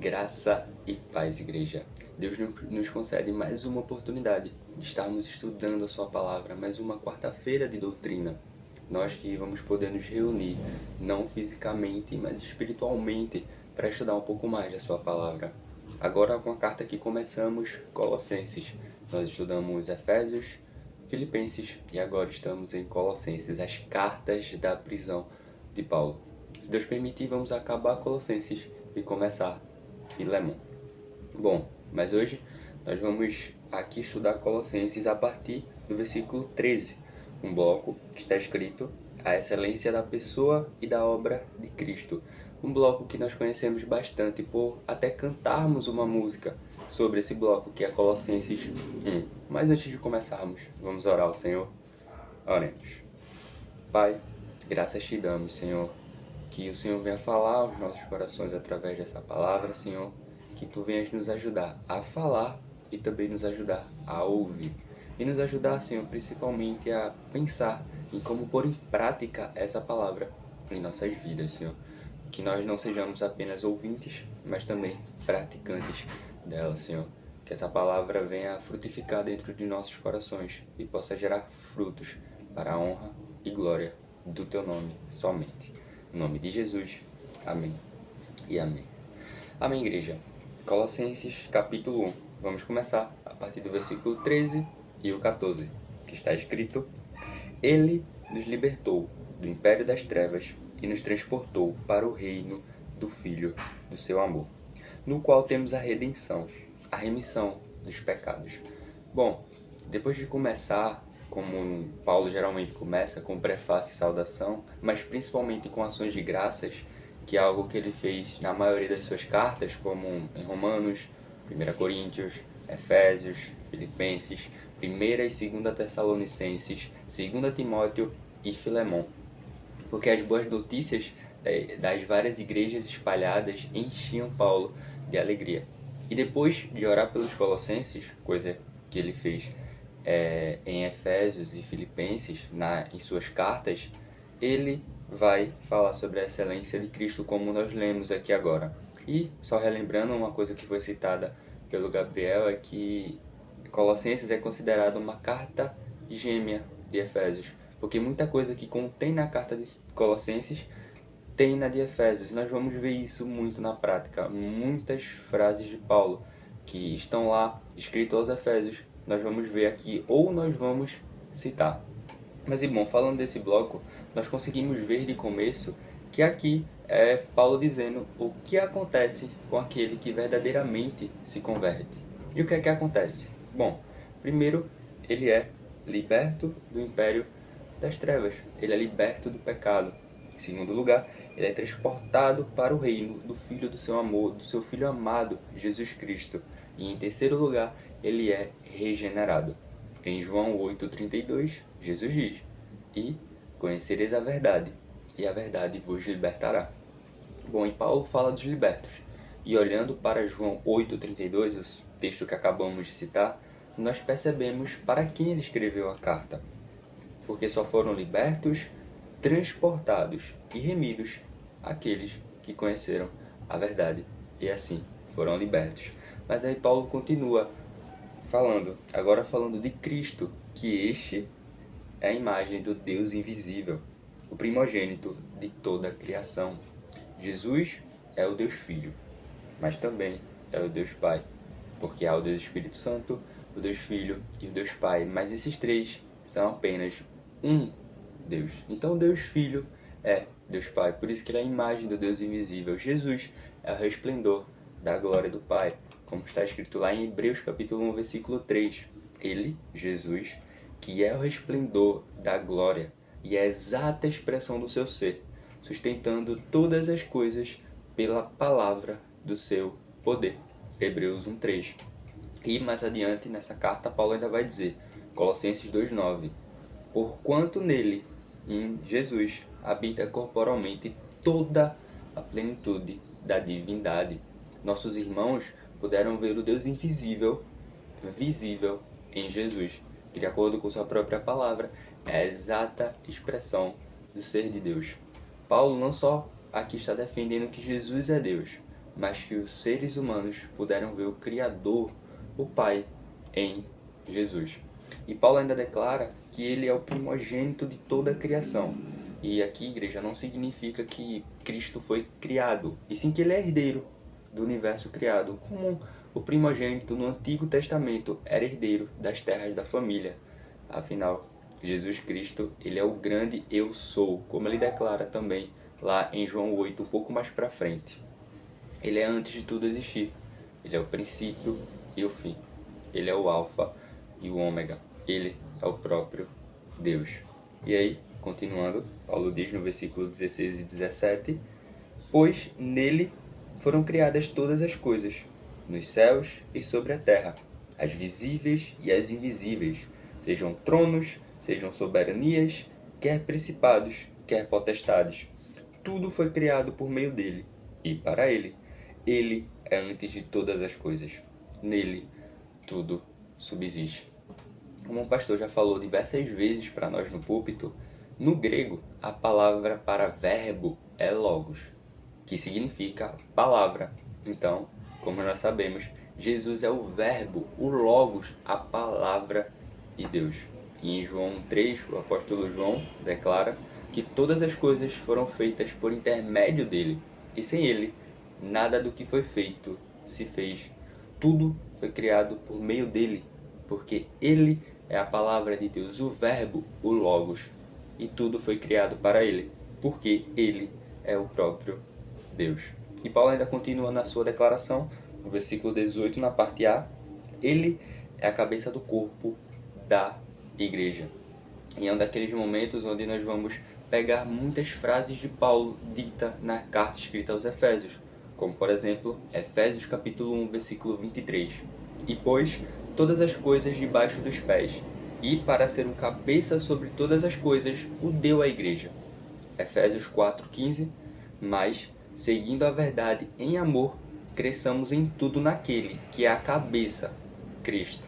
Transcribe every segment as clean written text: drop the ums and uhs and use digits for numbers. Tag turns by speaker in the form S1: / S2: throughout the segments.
S1: Graça e paz, igreja. Deus nos concede mais uma oportunidade de estarmos estudando a sua palavra, mais uma quarta-feira de doutrina. Nós que vamos poder nos reunir, não fisicamente, mas espiritualmente, para estudar um pouco mais da sua palavra. Agora com a carta que começamos, Colossenses. Nós estudamos Efésios, Filipenses e agora estamos em Colossenses, as cartas da prisão de Paulo. Se Deus permitir, vamos acabar Colossenses e começar Filemon. Bom, mas hoje nós vamos aqui estudar Colossenses a partir do versículo 13, um bloco que está escrito A Excelência da Pessoa e da Obra de Cristo. Um bloco que nós conhecemos bastante por até cantarmos uma música sobre esse bloco, que é Colossenses 1. Mas antes de começarmos, vamos orar ao Senhor. Oremos. Pai, graças te damos, Senhor, que o Senhor venha falar aos nossos corações através dessa palavra, Senhor, que Tu venhas nos ajudar a falar e também nos ajudar a ouvir. E nos ajudar, Senhor, principalmente a pensar em como pôr em prática essa palavra em nossas vidas, Senhor. Que nós não sejamos apenas ouvintes, mas também praticantes dela, Senhor. Que essa palavra venha frutificar dentro de nossos corações e possa gerar frutos para a honra e glória do Teu nome somente. Em nome de Jesus. Amém e amém. Amém, igreja. Colossenses, capítulo 1. Vamos começar a partir do versículo 13 e o 14, que está escrito: Ele nos libertou do império das trevas e nos transportou para o reino do Filho do seu amor, no qual temos a redenção, a remissão dos pecados. Bom, depois de começar, como Paulo geralmente começa, com prefácio e saudação, mas principalmente com ações de graças, que é algo que ele fez na maioria das suas cartas, como em Romanos, 1 Coríntios, Efésios, Filipenses, 1 e 2 Tessalonicenses, 2 Timóteo e Filemon. Porque as boas notícias das várias igrejas espalhadas enchiam Paulo de alegria. E depois de orar pelos Colossenses, coisa que ele fez em Efésios e Filipenses, em suas cartas, ele vai falar sobre a excelência de Cristo, como nós lemos aqui agora. E, só relembrando, uma coisa que foi citada pelo Gabriel é que Colossenses é considerada uma carta gêmea de Efésios, porque muita coisa que contém na carta de Colossenses tem na de Efésios. Nós vamos ver isso muito na prática. Muitas frases de Paulo que estão lá, escritas aos Efésios, nós vamos ver aqui, ou nós vamos citar. Mas, bom, falando desse bloco, nós conseguimos ver de começo que aqui é Paulo dizendo o que acontece com aquele que verdadeiramente se converte. E o que é que acontece? Bom, primeiro, ele é liberto do império das trevas. Ele é liberto do pecado. Em segundo lugar, ele é transportado para o reino do Filho do seu amor, do seu Filho amado, Jesus Cristo. E em terceiro lugar, ele é regenerado. Em João 8,32, Jesus diz: E conhecereis a verdade, e a verdade vos libertará. Bom, e Paulo fala dos libertos. E olhando para João 8,32, o texto que acabamos de citar, nós percebemos para quem ele escreveu a carta. Porque só foram libertos, transportados e remidos aqueles que conheceram a verdade e assim foram libertos. Mas aí Paulo continua agora falando de Cristo, que este é a imagem do Deus invisível, o primogênito de toda a criação. Jesus é o Deus Filho, mas também é o Deus Pai, porque há o Deus Espírito Santo, o Deus Filho e o Deus Pai, mas esses três são apenas um Deus. Então Deus Filho é Deus Pai, por isso que ele é a imagem do Deus invisível. Jesus é o resplendor da glória do Pai, como está escrito lá em Hebreus capítulo 1, versículo 3. Ele, Jesus, que é o resplendor da glória e a exata expressão do seu ser, sustentando todas as coisas pela palavra do seu poder. Hebreus 1:3. E mais adiante nessa carta Paulo ainda vai dizer, Colossenses 2:9, porquanto nele, em Jesus, habita corporalmente toda a plenitude da divindade. Nossos irmãos puderam ver o Deus invisível, visível em Jesus, que de acordo com sua própria palavra, é a exata expressão do ser de Deus. Paulo não só aqui está defendendo que Jesus é Deus, mas que os seres humanos puderam ver o Criador, o Pai, em Jesus. E Paulo ainda declara que ele é o primogênito de toda a criação. E aqui, igreja, não significa que Cristo foi criado, e sim que ele é herdeiro do universo criado, como o primogênito no Antigo Testamento era herdeiro das terras da família. Afinal, Jesus Cristo, ele é o grande eu sou, como ele declara também lá em João 8, um pouco mais para frente. Ele é antes de tudo existir. Ele é o princípio e o fim. Ele é o alfa e o ômega. Ele é o próprio Deus. E aí, continuando, Paulo diz no versículo 16 e 17: pois nele foram criadas todas as coisas, nos céus e sobre a terra, as visíveis e as invisíveis, sejam tronos, sejam soberanias, quer principados, quer potestades. Tudo foi criado por meio dele e para ele. Ele é antes de todas as coisas. Nele, tudo subsiste. Como o pastor já falou diversas vezes para nós no púlpito, no grego, a palavra para verbo é logos, que significa palavra. Então, como nós sabemos, Jesus é o verbo, o logos, a palavra de Deus. E em João 3, o apóstolo João declara que todas as coisas foram feitas por intermédio dele, e sem ele, nada do que foi feito se fez. Tudo foi criado por meio dele, porque ele é a palavra de Deus, o verbo, o logos, e tudo foi criado para ele, porque ele é o próprio Deus. E Paulo ainda continua na sua declaração, no versículo 18, na parte A: ele é a cabeça do corpo da igreja. E é um daqueles momentos onde nós vamos pegar muitas frases de Paulo dita na carta escrita aos Efésios, como por exemplo, Efésios capítulo 1, versículo 23. E pôs todas as coisas debaixo dos pés, e para ser o cabeça sobre todas as coisas, o deu à igreja. Efésios 4:15. Mas, seguindo a verdade em amor, cresçamos em tudo naquele que é a cabeça, Cristo.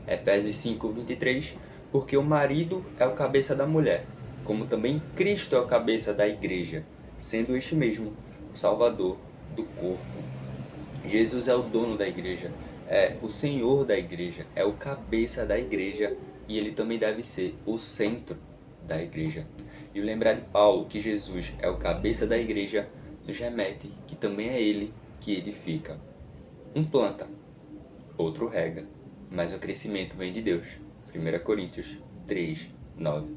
S1: Efésios 5:23. Porque o marido é o cabeça da mulher, como também Cristo é o cabeça da igreja, sendo este mesmo o Salvador do corpo. Jesus é o dono da igreja, é o Senhor da igreja, é o cabeça da igreja, e ele também deve ser o centro da igreja. E o lembrar de Paulo que Jesus é o cabeça da igreja nos remete que também é ele que edifica. Um planta, outro rega, mas o crescimento vem de Deus. 1 Coríntios 3:9.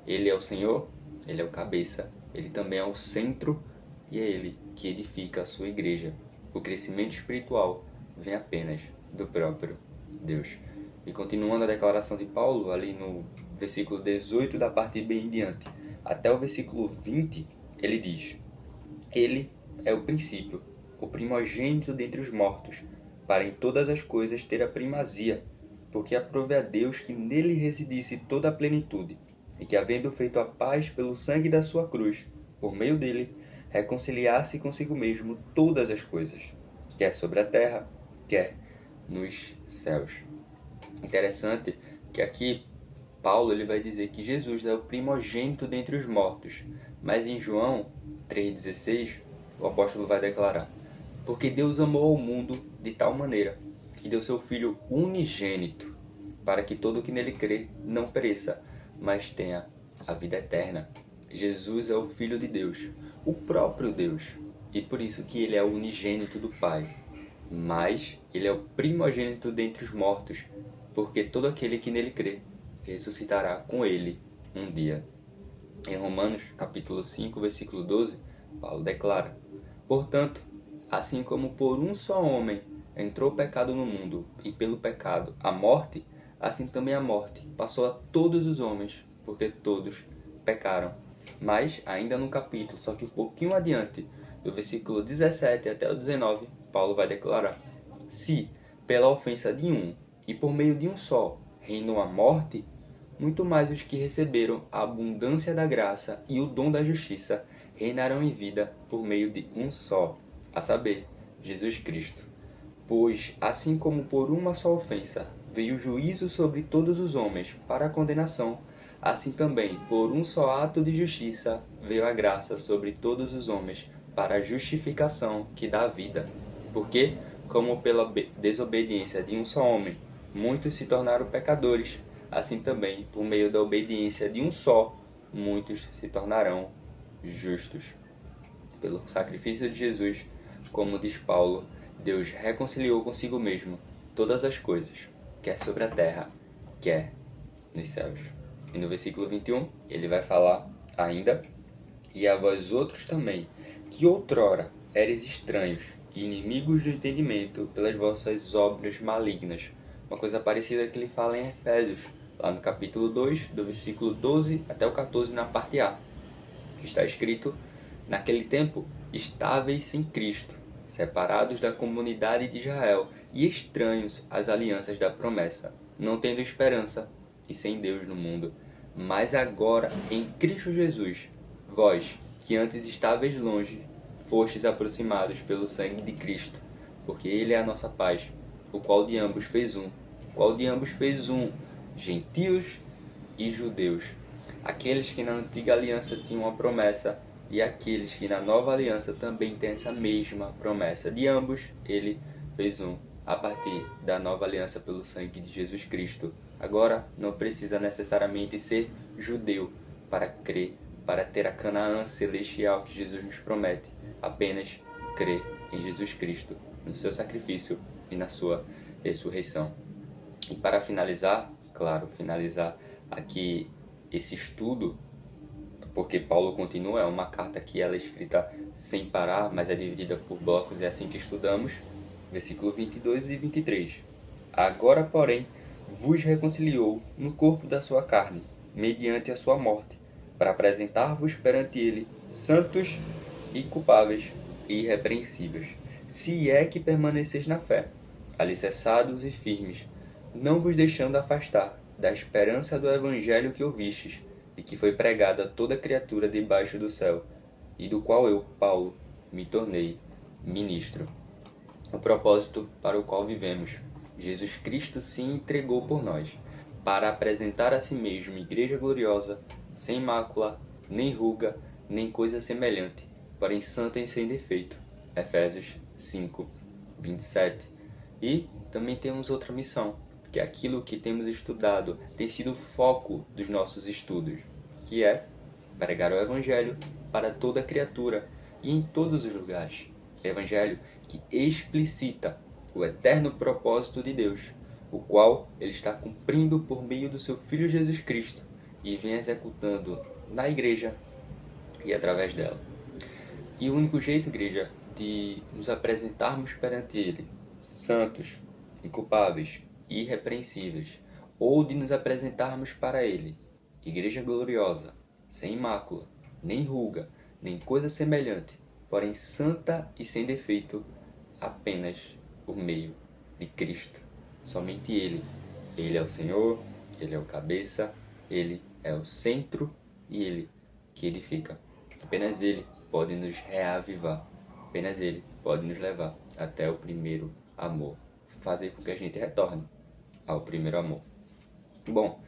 S1: Ele é o Senhor, ele é o cabeça, ele também é o centro, e é ele que edifica a sua igreja. O crescimento espiritual vem apenas do próprio Deus. E continuando a declaração de Paulo, ali no versículo 18 da parte B em diante, até o versículo 20, ele diz: ele é o princípio, o primogênito dentre os mortos, para em todas as coisas ter a primazia, porque aprove a Deus que nele residisse toda a plenitude, e que, havendo feito a paz pelo sangue da sua cruz, por meio dele, reconciliasse consigo mesmo todas as coisas, quer sobre a terra, quer nos céus. Interessante que aqui Paulo ele vai dizer que Jesus é o primogênito dentre os mortos, mas em João 3,16 o apóstolo vai declarar: porque Deus amou o mundo de tal maneira que deu seu Filho unigênito, para que todo o que nele crê não pereça, mas tenha a vida eterna. Jesus é o Filho de Deus, o próprio Deus, e por isso que ele é o unigênito do Pai. Mas ele é o primogênito dentre os mortos, porque todo aquele que nele crê ressuscitará com ele um dia. Em Romanos, capítulo 5, versículo 12, Paulo declara: portanto, assim como por um só homem entrou o pecado no mundo, e pelo pecado a morte, assim também a morte passou a todos os homens, porque todos pecaram. Mas, ainda no capítulo, só que um pouquinho adiante, do versículo 17 até o 19, Paulo vai declarar: se, pela ofensa de um, e por meio de um só, reinou a morte, muito mais os que receberam a abundância da graça e o dom da justiça reinarão em vida por meio de um só, a saber, Jesus Cristo. Pois, assim como por uma só ofensa veio o juízo sobre todos os homens para a condenação, assim também por um só ato de justiça veio a graça sobre todos os homens para a justificação que dá vida. Porque, como pela desobediência de um só homem, muitos se tornaram pecadores, assim também, por meio da obediência de um só, muitos se tornarão justos. Pelo sacrifício de Jesus, como diz Paulo, Deus reconciliou consigo mesmo todas as coisas, quer sobre a terra, quer nos céus. E no versículo 21, ele vai falar ainda: e a vós outros também, que outrora eres estranhos e inimigos do entendimento pelas vossas obras malignas. Uma coisa parecida que ele fala em Efésios, lá no capítulo 2, do versículo 12 até o 14, na parte A. Está escrito: naquele tempo, estáveis sem Cristo, separados da comunidade de Israel e estranhos às alianças da promessa, não tendo esperança e sem Deus no mundo. Mas agora, em Cristo Jesus, vós, que antes estáveis longe, fostes aproximados pelo sangue de Cristo, porque Ele é a nossa paz, o qual de ambos fez um, gentios e judeus. Aqueles que na antiga aliança tinham uma promessa e aqueles que na nova aliança também têm essa mesma promessa. De ambos, Ele fez um, a partir da nova aliança pelo sangue de Jesus Cristo. Agora, não precisa necessariamente ser judeu para crer, para ter a Canaã celestial que Jesus nos promete. Apenas crer em Jesus Cristo, no seu sacrifício e na sua ressurreição. E para finalizar, finalizar aqui esse estudo, porque Paulo continua, é uma carta que ela é escrita sem parar, mas é dividida por blocos, é assim que estudamos, versículo 22 e 23. Agora, porém, vos reconciliou no corpo da sua carne, mediante a sua morte, para apresentar-vos perante ele santos, inculpáveis e irrepreensíveis, se é que permaneceis na fé, alicerçados e firmes, não vos deixando afastar da esperança do evangelho que ouvistes, e que foi pregado a toda criatura debaixo do céu, e do qual eu, Paulo, me tornei ministro. O propósito para o qual vivemos. Jesus Cristo se entregou por nós, para apresentar a si mesmo igreja gloriosa, sem mácula, nem ruga, nem coisa semelhante, porém santa e sem defeito. Efésios 5, 27. E também temos outra missão, que é aquilo que temos estudado, tem sido o foco dos nossos estudos, que é pregar o Evangelho para toda criatura e em todos os lugares. Evangelho que explicita o eterno propósito de Deus, o qual Ele está cumprindo por meio do seu Filho Jesus Cristo e vem executando na igreja e através dela. E o único jeito, igreja, de nos apresentarmos perante Ele, santos, inculpáveis, irrepreensíveis, ou de nos apresentarmos para Ele, igreja gloriosa, sem mácula, nem ruga, nem coisa semelhante, porém santa e sem defeito, apenas por meio de Cristo. Somente Ele. Ele é o Senhor, Ele é o cabeça, Ele é o centro e Ele que edifica. Apenas Ele pode nos reavivar. Apenas Ele pode nos levar até o primeiro amor. Fazer com que a gente retorne ao primeiro amor. Bom,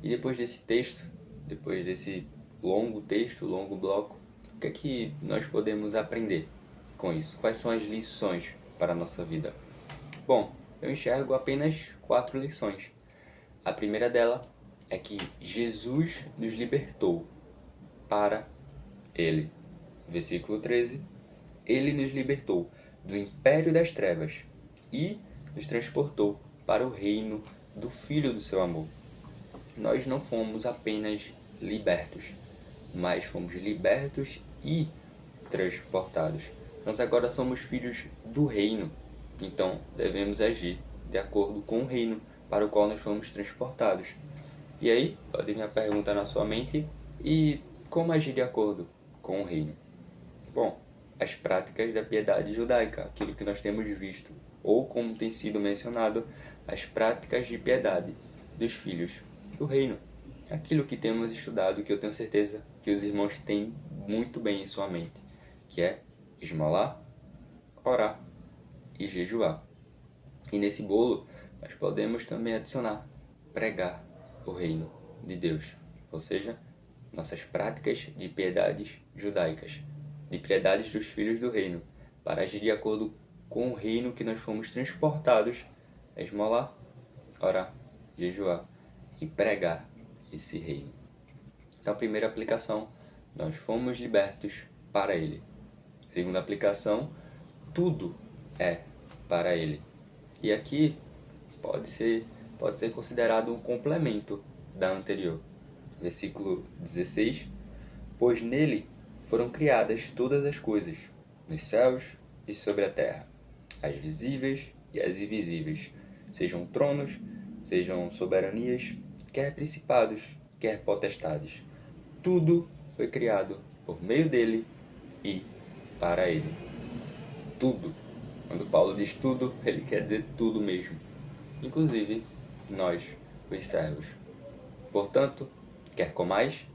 S1: e depois desse texto, depois desse longo texto, longo bloco, o que é que nós podemos aprender com isso? Quais são as lições para a nossa vida? Bom, eu enxergo apenas 4 lições. A primeira dela é que Jesus nos libertou para Ele. Versículo 13. Ele nos libertou do império das trevas e nos transportou para o reino do Filho do seu amor. Nós não fomos apenas libertos, mas fomos libertos e transportados. Nós agora somos filhos do reino, então devemos agir de acordo com o reino para o qual nós fomos transportados. E aí, pode vir a pergunta na sua mente: e como agir de acordo com o reino? Bom, as práticas da piedade judaica, aquilo que nós temos visto, ou como tem sido mencionado, as práticas de piedade dos filhos do reino. Aquilo que temos estudado, que eu tenho certeza que os irmãos têm muito bem em sua mente, que é esmolar, orar e jejuar. E nesse bolo, nós podemos também adicionar pregar o reino de Deus, ou seja, nossas práticas de piedades judaicas, de piedades dos filhos do reino, para agir de acordo com o reino que nós fomos transportados, a esmolar, orar, jejuar e pregar esse reino. Então, a primeira aplicação, nós fomos libertos para Ele. Segunda aplicação, tudo é para Ele. E aqui pode ser considerado um complemento da anterior. Versículo 16, pois nele foram criadas todas as coisas, nos céus e sobre a terra, as visíveis e as invisíveis, sejam tronos, sejam soberanias, quer principados, quer potestades. Tudo foi criado por meio dele e para ele. Tudo. Quando Paulo diz tudo, ele quer dizer tudo mesmo. Inclusive, nós, os servos. Portanto, quer comais,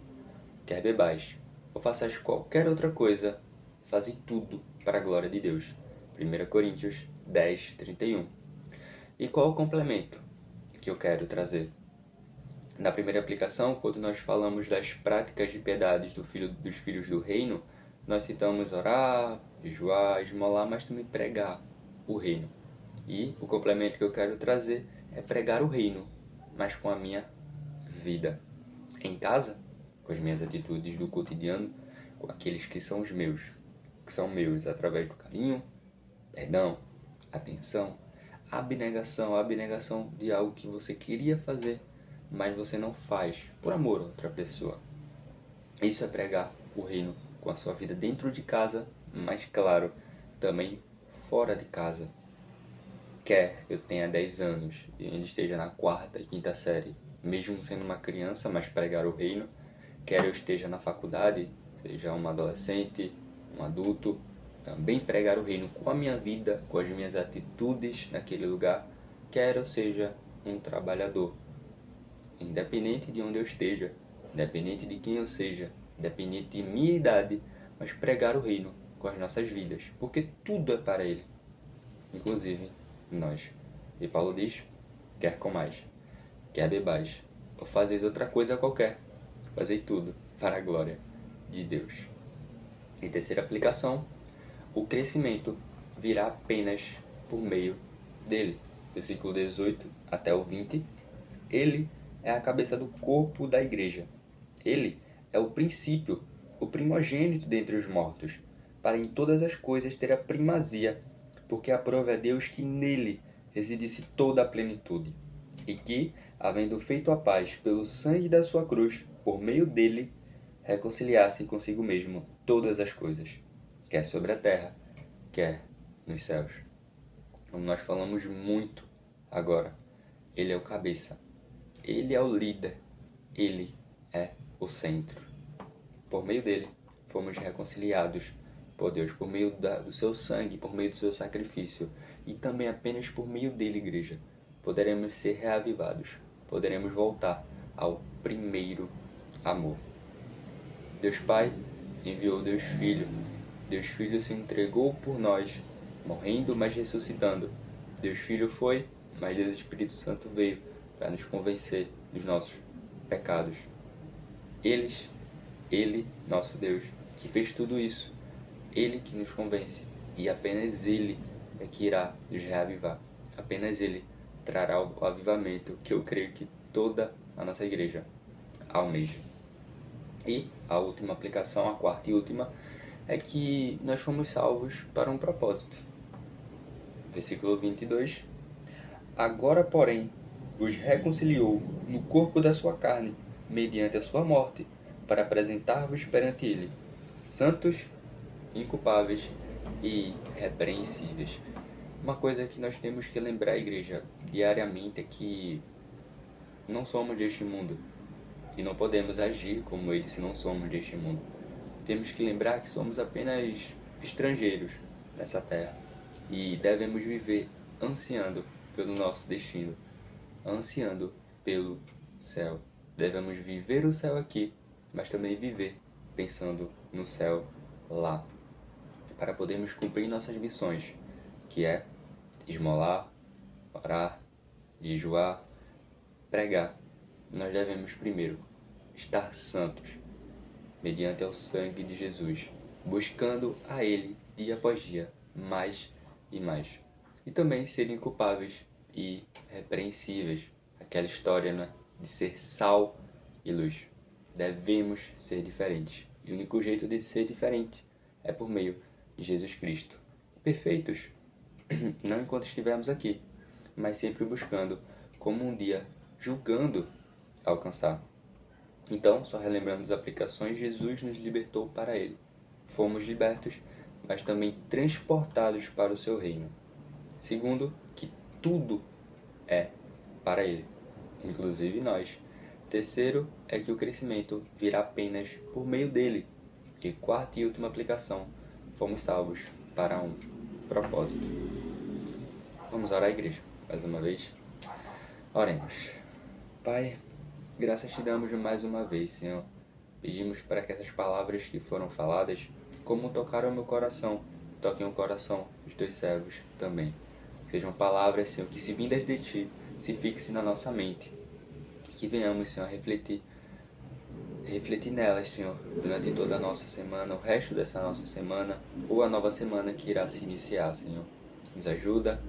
S1: quer bebais, ou façais qualquer outra coisa, fazei tudo para a glória de Deus. 1 Coríntios 10, 31. E qual o complemento que eu quero trazer? Na primeira aplicação, quando nós falamos das práticas de piedades dos filhos do reino, nós citamos orar, jejuar, esmolar, mas também pregar o reino. E o complemento que eu quero trazer é pregar o reino, mas com a minha vida. Em casa, com as minhas atitudes do cotidiano, com aqueles que são os meus, que são meus através do carinho, perdão, atenção, abnegação de algo que você queria fazer, mas você não faz por amor a outra pessoa. Isso é pregar o reino com a sua vida dentro de casa, mas claro, também fora de casa. Quer eu tenha 10 anos e ainda esteja na 4ª e 5ª série, mesmo sendo uma criança, mas pregar o reino, quer eu esteja na faculdade, seja um adolescente, um adulto, também pregar o reino com a minha vida, com as minhas atitudes naquele lugar, quer eu seja um trabalhador. Independente de onde eu esteja, independente de quem eu seja, independente de minha idade, mas pregar o reino com as nossas vidas, porque tudo é para Ele, inclusive nós. E Paulo diz, quer comais, quer bebais, ou fazeis outra coisa qualquer, fazei tudo para a glória de Deus. E terceira aplicação, o crescimento virá apenas por meio dele. Versículo 18 até o 20. Ele é a cabeça do corpo da igreja. Ele é o princípio, o primogênito dentre os mortos, para em todas as coisas ter a primazia, porque aprove a Deus que nele residisse toda a plenitude, e que, havendo feito a paz pelo sangue da sua cruz, por meio dele, reconciliasse consigo mesmo todas as coisas, quer sobre a terra, quer nos céus. Como nós falamos muito agora, ele é o cabeça, ele é o líder, ele é o centro. Por meio dele, fomos reconciliados por Deus, por meio do seu sangue, por meio do seu sacrifício, e também apenas por meio dele, igreja, poderemos ser reavivados, poderemos voltar ao primeiro amor. Deus Pai enviou Deus Filho. Deus Filho se entregou por nós, morrendo, mas ressuscitando. Deus Filho foi, mas Deus Espírito Santo veio para nos convencer dos nossos pecados. Ele, nosso Deus, que fez tudo isso. Ele que nos convence. E apenas Ele é que irá nos reavivar. Apenas Ele trará o avivamento que eu creio que toda a nossa igreja almeja. E a última aplicação, a quarta e última, é que nós fomos salvos para um propósito. Versículo 22. Agora, porém, vos reconciliou no corpo da sua carne, mediante a sua morte, para apresentar-vos perante ele, santos, inculpáveis e irrepreensíveis. Uma coisa que nós temos que lembrar, igreja, diariamente é que não somos deste mundo e não podemos agir como ele se não somos deste mundo. Temos que lembrar que somos apenas estrangeiros nessa terra e devemos viver ansiando pelo nosso destino, ansiando pelo céu. Devemos viver o céu aqui, mas também viver pensando no céu lá, para podermos cumprir nossas missões, que é esmolar, orar, jejuar, pregar. Nós devemos primeiro estar santos, mediante o sangue de Jesus, buscando a Ele dia após dia, mais e mais. E também serem culpáveis e repreensíveis. Aquela história, né, de ser sal e luz. Devemos ser diferentes. E o único jeito de ser diferente é por meio de Jesus Cristo. Perfeitos, não enquanto estivermos aqui, mas sempre buscando, como um dia, julgando alcançar. Então, só relembrando as aplicações, Jesus nos libertou para Ele. Fomos libertos, mas também transportados para o seu reino. Segundo, que tudo é para Ele, inclusive nós. Terceiro, é que o crescimento virá apenas por meio dele. E quarta e última aplicação, fomos salvos para um propósito. Vamos orar, igreja, mais uma vez. Oremos. Pai, graças te damos mais uma vez, Senhor. Pedimos para que essas palavras que foram faladas, como tocaram o meu coração, toquem o coração dos teus servos também. Sejam palavras, Senhor, que se vindas de ti, se fixem na nossa mente. Que venhamos, Senhor, a refletir nelas, Senhor, durante toda a nossa semana, o resto dessa nossa semana, ou a nova semana que irá se iniciar, Senhor. Nos ajuda,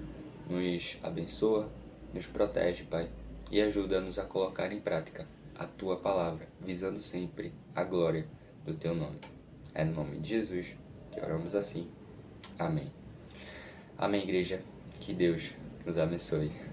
S1: nos abençoa, nos protege, Pai, e ajuda-nos a colocar em prática a Tua palavra, visando sempre a glória do Teu nome. É no nome de Jesus que oramos assim. Amém. Amém, igreja. Que Deus nos abençoe.